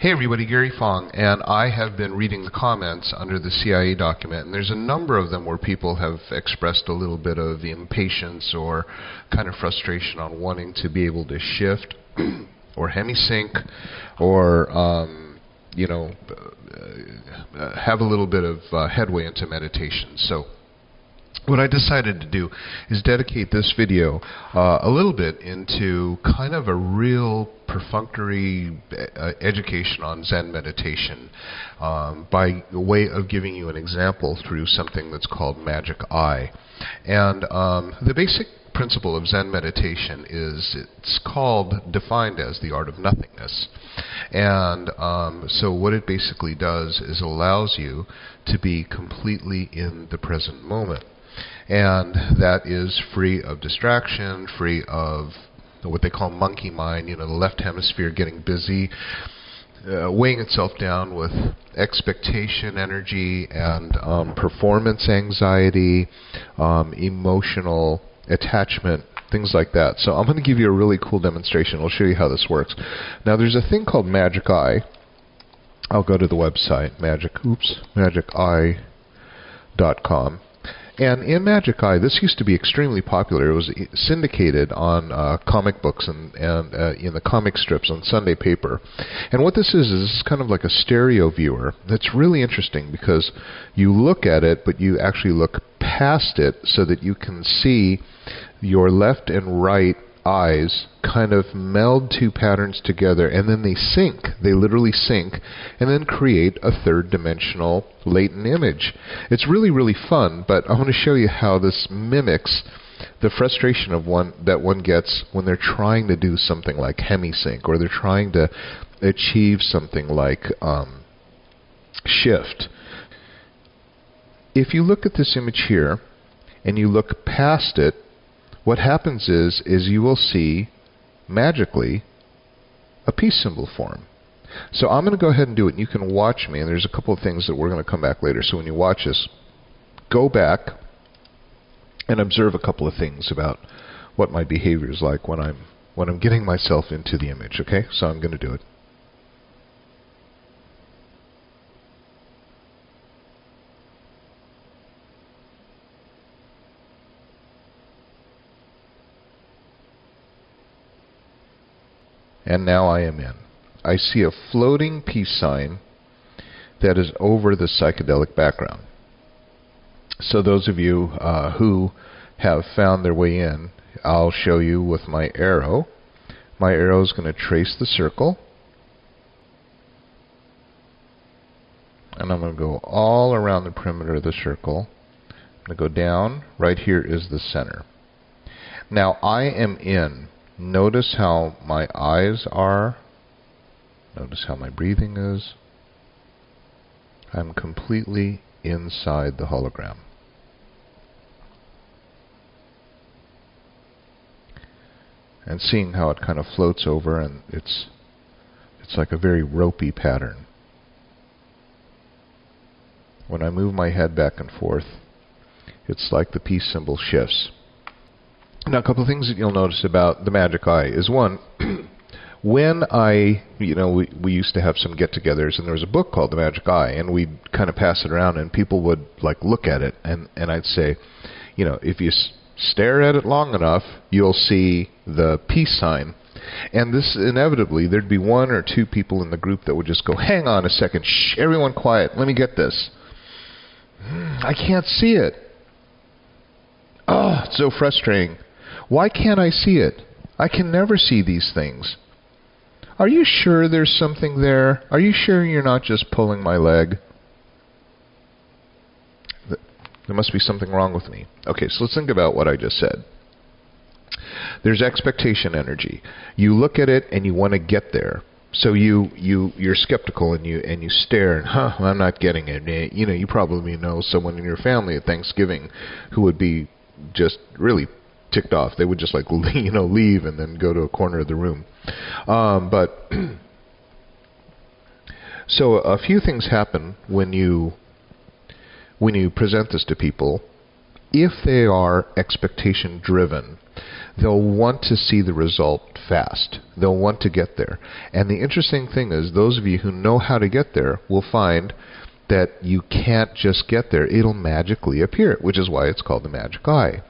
Hey everybody, Gary Fong, and I have been reading the comments under the CIA document, and there's a number of them where people have expressed a little bit of impatience or kind of frustration on wanting to be able to shift or hemisync or have a little bit of headway into meditation. So what I decided to do is dedicate this video a little bit into kind of a real perfunctory education on Zen meditation by way of giving you an example through something that's called Magic Eye. And the basic principle of Zen meditation is it's defined as the art of nothingness. And so what it basically does is allows you to be completely in the present moment. And that is free of distraction, free of what they call monkey mind, the left hemisphere getting busy, weighing itself down with expectation energy and performance anxiety, emotional attachment, things like that. So I'm going to give you a really cool demonstration. I'll show you how this works. Now there's a thing called Magic Eye. I'll go to the website, magiceye.com. And in Magic Eye, this used to be extremely popular. It was syndicated on comic books and in the comic strips on Sunday paper. And what this is kind of like a stereo viewer. It's really interesting because you look at it, but you actually look past it so that you can see your left and right eyes kind of meld two patterns together, and then they sync. They literally sync, and then create a third-dimensional latent image. It's really, really fun, but I want to show you how this mimics the frustration of that one gets when they're trying to do something like hemisync, or they're trying to achieve something like shift. If you look at this image here, and you look past it, what happens is you will see, magically, a peace symbol form. So I'm going to go ahead and do it, and you can watch me, and there's a couple of things that we're going to come back later. So when you watch this, go back and observe a couple of things about what my behavior is like when I'm getting myself into the image, okay? So I'm going to do it. And now I am in. I see a floating peace sign that is over the psychedelic background. So those of you who have found their way in, I'll show you with my arrow. My arrow is going to trace the circle. And I'm going to go all around the perimeter of the circle. I'm going to go down. Right here is the center. Now I am in. Notice how my eyes are. Notice how my breathing is. I'm completely inside the hologram. And seeing how it kind of floats over, and it's like a very ropey pattern. When I move my head back and forth, it's like the peace symbol shifts. Now, a couple of things that you'll notice about the Magic Eye is, one, when we used to have some get-togethers, and there was a book called The Magic Eye, and we'd kind of pass it around, and people would look at it, and I'd say, if you stare at it long enough, you'll see the peace sign. And this, inevitably, there'd be one or two people in the group that would just go, hang on a second, shh, everyone quiet, let me get this. I can't see it. Oh, it's so frustrating. Why can't I see it? I can never see these things. Are you sure there's something there? Are you sure you're not just pulling my leg? There must be something wrong with me. Okay, so let's think about what I just said. There's expectation energy. You look at it and you want to get there. So you're skeptical and you stare and I'm not getting it. You probably know someone in your family at Thanksgiving who would be just really ticked off. They would just leave and then go to a corner of the room. So a few things happen when you present this to people. if they are expectation driven, they'll want to see the result fast. They'll want to get there. And the interesting thing is, those of you who know how to get there will find that you can't just get there. It'll magically appear, which is why it's called the magic eye.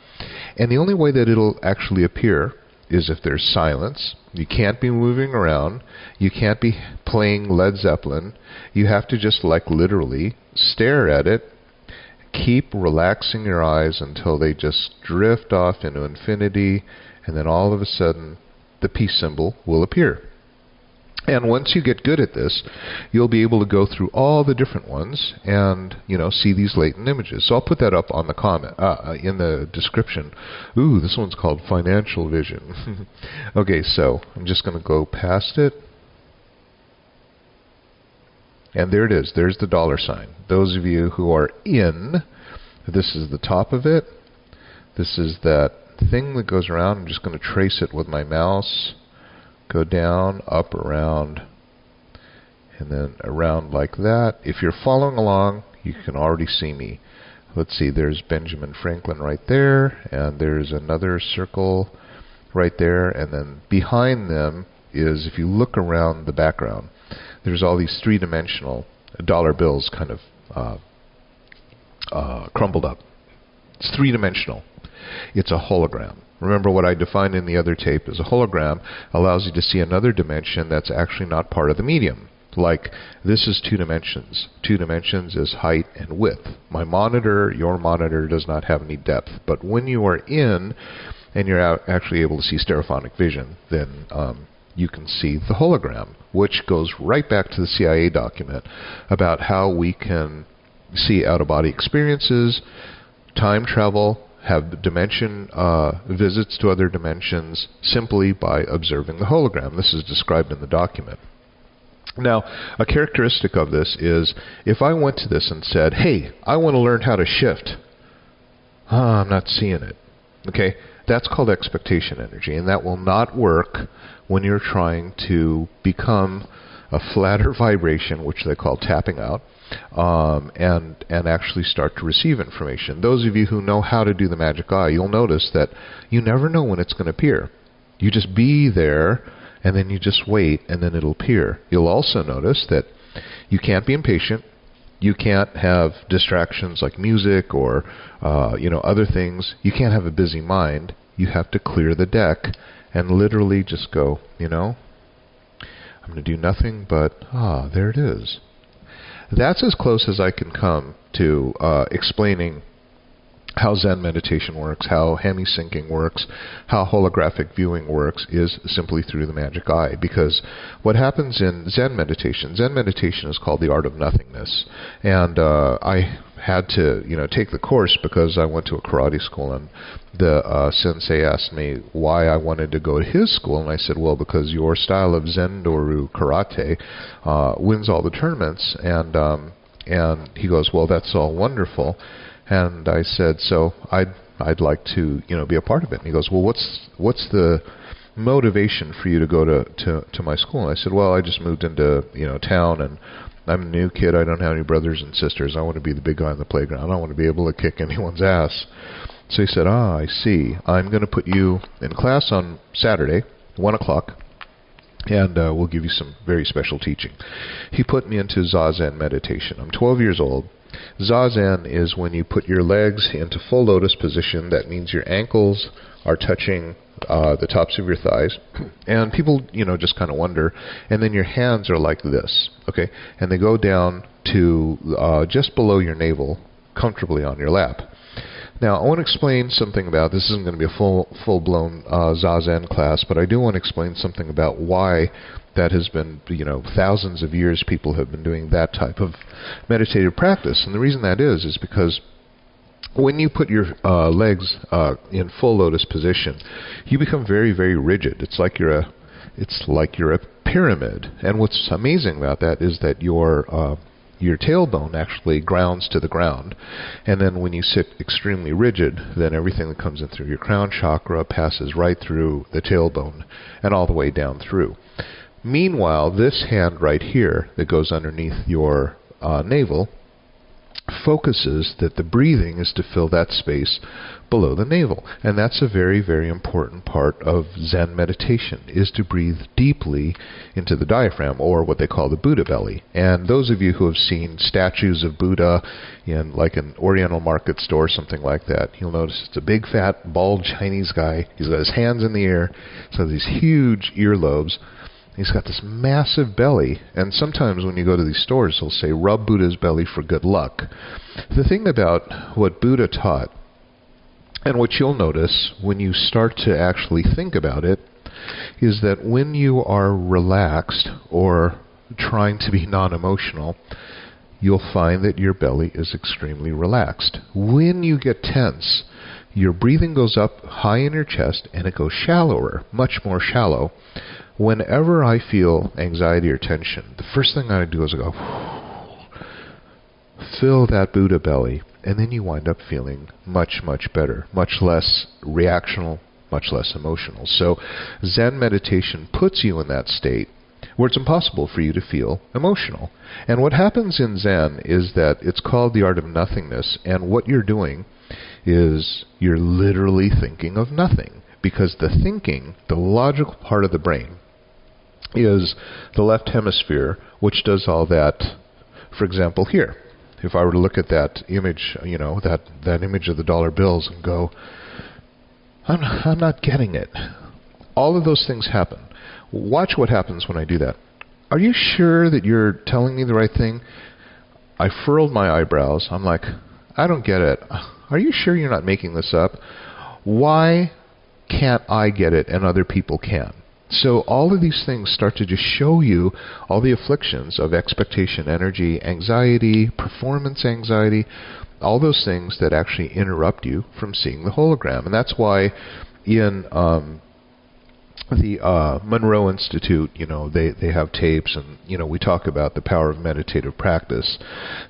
And the only way that it'll actually appear is if there's silence. You can't be moving around. You can't be playing Led Zeppelin. You have to just literally stare at it. Keep relaxing your eyes until they just drift off into infinity, and then all of a sudden the peace symbol will appear. And once you get good at this, you'll be able to go through all the different ones and, see these latent images. So I'll put that up on the comment in the description. Ooh, this one's called Financial Vision. Okay, so I'm just going to go past it. And there it is. There's the dollar sign. Those of you who are in, this is the top of it. This is that thing that goes around. I'm just going to trace it with my mouse. Go down, up, around, and then around like that. If you're following along, you can already see me. Let's see, there's Benjamin Franklin right there, and there's another circle right there, and then behind them is, if you look around the background, there's all these three-dimensional dollar bills kind of crumbled up. It's three-dimensional. It's a hologram. Remember what I defined in the other tape is a hologram allows you to see another dimension that's actually not part of the medium. Like, this is 2 dimensions. 2 dimensions is height and width. My monitor, your monitor, does not have any depth. But when you are in and you're actually able to see stereophonic vision, then you can see the hologram, which goes right back to the CIA document about how we can see out-of-body experiences, time travel, have dimension visits to other dimensions simply by observing the hologram. This is described in the document. Now, a characteristic of this is if I went to this and said, hey, I want to learn how to shift. I'm not seeing it. Okay, that's called expectation energy, and that will not work when you're trying to become a flatter vibration, which they call tapping out, and actually start to receive information. Those of you who know how to do the magic eye, you'll notice that you never know when it's going to appear. You just be there, and then you just wait, and then it'll appear. You'll also notice that you can't be impatient. You can't have distractions like music or other things. You can't have a busy mind. You have to clear the deck and literally just go, I'm going to do nothing but, there it is. That's as close as I can come to explaining how Zen meditation works, how hemi-syncing works, how holographic viewing works, is simply through the magic eye. Because what happens in Zen meditation is called the art of nothingness. And I had to, take the course because I went to a karate school, and the sensei asked me why I wanted to go to his school, and I said, well, because your style of Zen-Doru karate wins all the tournaments. And he goes, well, that's all wonderful. And I said, so I'd like to be a part of it. And he goes, well, what's the motivation for you to go to my school? And I said, well, I just moved into town, and I'm a new kid. I don't have any brothers and sisters. I want to be the big guy on the playground. I want to be able to kick anyone's ass. So he said, I see. I'm going to put you in class on Saturday, 1 o'clock. And we'll give you some very special teaching. He put me into Zazen meditation. I'm 12 years old. Zazen is when you put your legs into full lotus position. That means your ankles are touching the tops of your thighs. And people, just kind of wonder. And then your hands are like this, okay? And they go down to just below your navel, comfortably on your lap. Now, I want to explain something about, this isn't going to be a full-blown Zazen class, but I do want to explain something about why that has been, thousands of years people have been doing that type of meditative practice. And the reason that is because when you put your legs in full lotus position, you become very, very rigid. It's like you're a pyramid. And what's amazing about that is that your tailbone actually grounds to the ground. And then when you sit extremely rigid, then everything that comes in through your crown chakra passes right through the tailbone and all the way down through. Meanwhile, this hand right here that goes underneath your navel focuses that the breathing is to fill that space below the navel. And that's a very, very important part of Zen meditation, is to breathe deeply into the diaphragm, or what they call the Buddha belly. And those of you who have seen statues of Buddha in like an Oriental market store, something like that, you'll notice it's a big, fat, bald Chinese guy. He's got his hands in the air, so these huge earlobes. He's got this massive belly, and sometimes when you go to these stores, they'll say, rub Buddha's belly for good luck. The thing about what Buddha taught, and what you'll notice when you start to actually think about it, is that when you are relaxed or trying to be non-emotional, you'll find that your belly is extremely relaxed. When you get tense, your breathing goes up high in your chest, and it goes shallower, much more shallow. Whenever I feel anxiety or tension, the first thing I do is I go, fill that Buddha belly, and then you wind up feeling much, much better, much less reactional, much less emotional. So Zen meditation puts you in that state where it's impossible for you to feel emotional. And what happens in Zen is that it's called the art of nothingness, and what you're doing is you're literally thinking of nothing, because the thinking, the logical part of the brain, is the left hemisphere, which does all that. For example, here, if I were to look at that image, that image of the dollar bills and go, I'm not getting it. All of those things happen. Watch what happens when I do that. Are you sure that you're telling me the right thing? I furrowed my eyebrows. I'm like, I don't get it. Are you sure you're not making this up? Why can't I get it and other people can? So all of these things start to just show you all the afflictions of expectation energy, anxiety, performance anxiety, all those things that actually interrupt you from seeing the hologram. And that's why in the Monroe Institute, they have tapes, and we talk about the power of meditative practice.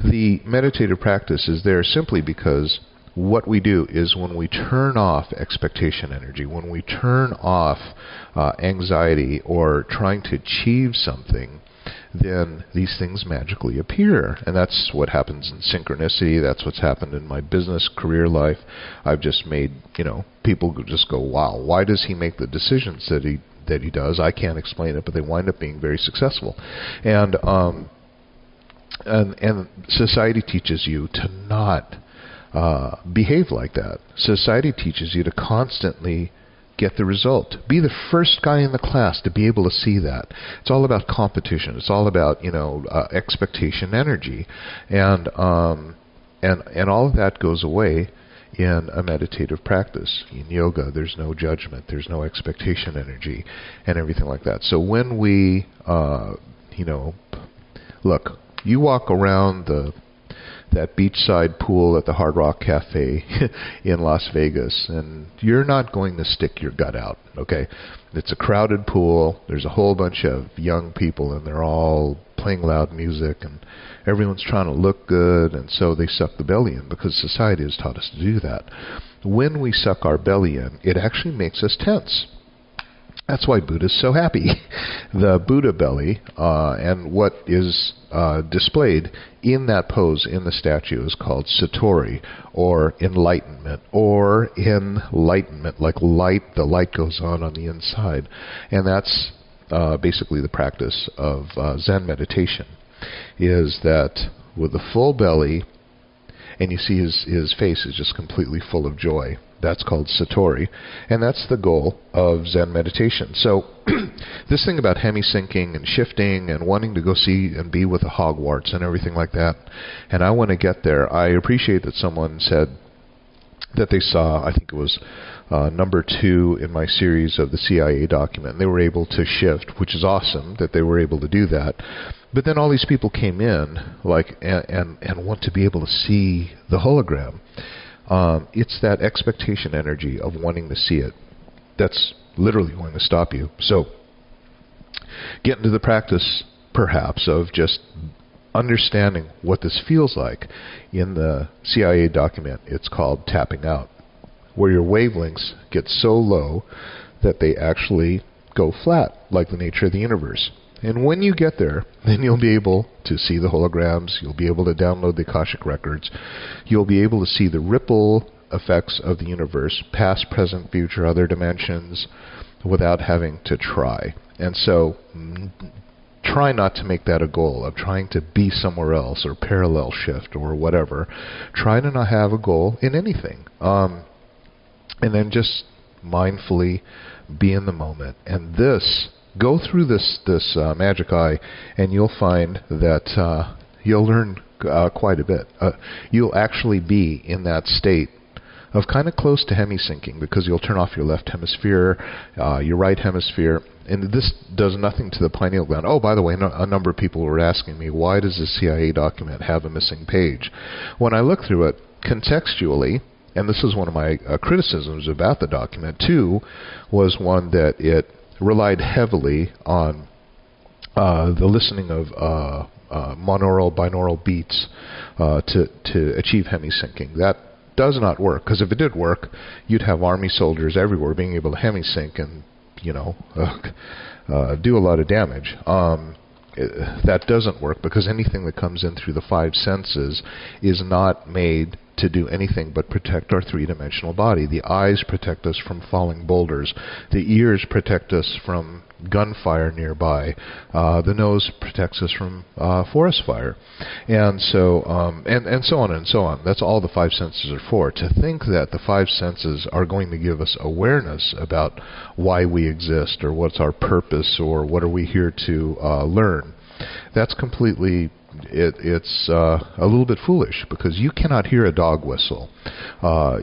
The meditative practice is there simply because what we do is when we turn off expectation energy, when we turn off anxiety or trying to achieve something, then these things magically appear. And that's what happens in synchronicity. That's what's happened in my business career life. I've just made, people just go, wow, why does he make the decisions that he does? I can't explain it, but they wind up being very successful. And society teaches you to not behave like that. Society teaches you to constantly get the result. Be the first guy in the class to be able to see that. It's all about competition. It's all about expectation energy, and all of that goes away in a meditative practice. In yoga, there's no judgment. There's no expectation energy, and everything like that. So when we, look, you walk around that beachside pool at the Hard Rock Cafe in Las Vegas, and you're not going to stick your gut out, okay? It's a crowded pool. There's a whole bunch of young people, and they're all playing loud music, and everyone's trying to look good, and so they suck the belly in because society has taught us to do that. When we suck our belly in, it actually makes us tense. That's why Buddha's so happy. The Buddha belly, and what is displayed in that pose in the statue is called Satori, or enlightenment, like light. The light goes on the inside. And that's basically the practice of Zen meditation, is that with a full belly, and you see his face is just completely full of joy. That's called Satori, and that's the goal of Zen meditation. So this thing about hemi-syncing and shifting and wanting to go see and be with the Hogwarts and everything like that, and I want to get there. I appreciate that someone said that they saw, I think it was number 2 in my series of the CIA document, and they were able to shift, which is awesome that they were able to do that. But then all these people came in and want to be able to see the hologram. It's that expectation energy of wanting to see it that's literally going to stop you. So get into the practice, perhaps, of just understanding what this feels like. In the CIA document, it's called tapping out, where your wavelengths get so low that they actually go flat, like the nature of the universe. And when you get there, then you'll be able to see the holograms, you'll be able to download the Akashic records, you'll be able to see the ripple effects of the universe, past, present, future, other dimensions, without having to try. And so, try not to make that a goal of trying to be somewhere else or parallel shift or whatever. Try to not have a goal in anything. And then just mindfully be in the moment. And go through this magic eye, and you'll find that you'll learn quite a bit. You'll actually be in that state of kind of close to hemi-syncing, because you'll turn off your left hemisphere, your right hemisphere, and this does nothing to the pineal gland. Oh, by the way, a number of people were asking me, why does the CIA document have a missing page? When I look through it contextually, and this is one of my criticisms about the document too, was one that it relied heavily on the listening of monaural, binaural beats to achieve hemi-syncing. That does not work, because if it did work, you'd have army soldiers everywhere being able to hemi-sync and, do a lot of damage. That doesn't work, because anything that comes in through the five senses is not made to do anything but protect our three-dimensional body. The eyes protect us from falling boulders. The ears protect us from gunfire nearby. The nose protects us from forest fire. And so and so on and so on. That's all the five senses are for. To think that the five senses are going to give us awareness about why we exist, or what's our purpose, or what are we here to learn, that's completely... It's a little bit foolish, because you cannot hear a dog whistle.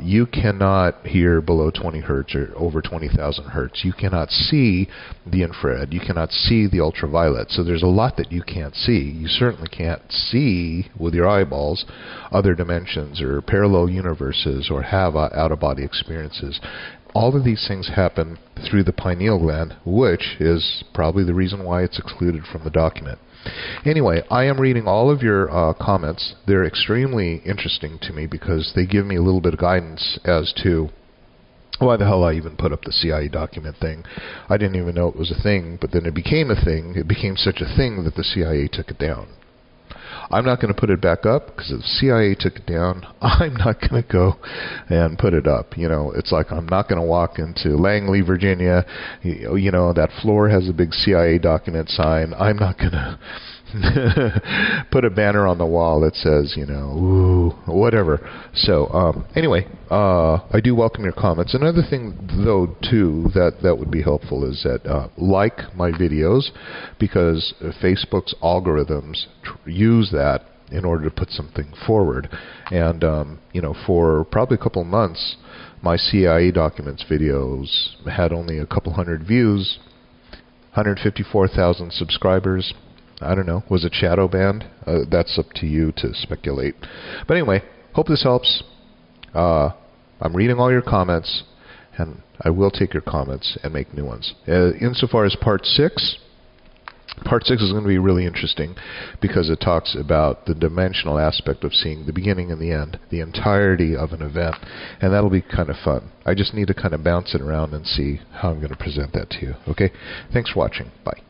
You cannot hear below 20 hertz or over 20,000 hertz. You cannot see the infrared. You cannot see the ultraviolet. So there's a lot that you can't see. You certainly can't see with your eyeballs other dimensions or parallel universes or have out-of-body experiences. All of these things happen through the pineal gland, which is probably the reason why it's excluded from the document. Anyway, I am reading all of your comments. They're extremely interesting to me, because they give me a little bit of guidance as to why the hell I even put up the CIA document thing. I didn't even know it was a thing, but then it became a thing. It became such a thing that the CIA took it down. I'm not going to put it back up, because if the CIA took it down, I'm not going to go and put it up. It's like I'm not going to walk into Langley, Virginia. That floor has a big CIA document sign. I'm not going to put a banner on the wall that says, ooh, whatever. So, anyway, I do welcome your comments. Another thing, though, too, that would be helpful is that like my videos, because Facebook's algorithms use that in order to put something forward. And, for probably a couple months, my CIA documents videos had only a couple hundred views, 154,000 subscribers. I don't know. Was it shadow banned? That's up to you to speculate. But anyway, hope this helps. I'm reading all your comments, and I will take your comments and make new ones. Insofar as Part 6 is going to be really interesting, because it talks about the dimensional aspect of seeing the beginning and the end, the entirety of an event, and that'll be kind of fun. I just need to kind of bounce it around and see how I'm going to present that to you. Okay? Thanks for watching. Bye.